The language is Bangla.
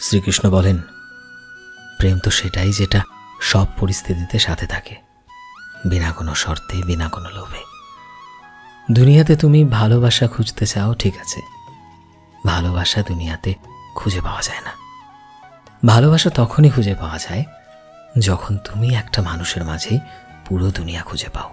শ্রীকৃষ্ণ বলেন, প্রেম তো সেটাই যেটা সব পরিস্থিতিতে সাথে থাকে, বিনা কোনো শর্তে, বিনা কোনো লোভে। দুনিয়াতে তুমি ভালোবাসা খুঁজতে চাও, ঠিক আছে, ভালোবাসা দুনিয়াতে খুঁজে পাওয়া যায় না। ভালোবাসা তখনই খুঁজে পাওয়া যায় যখন তুমি একটা মানুষের মাঝেই পুরো দুনিয়া খুঁজে পাও।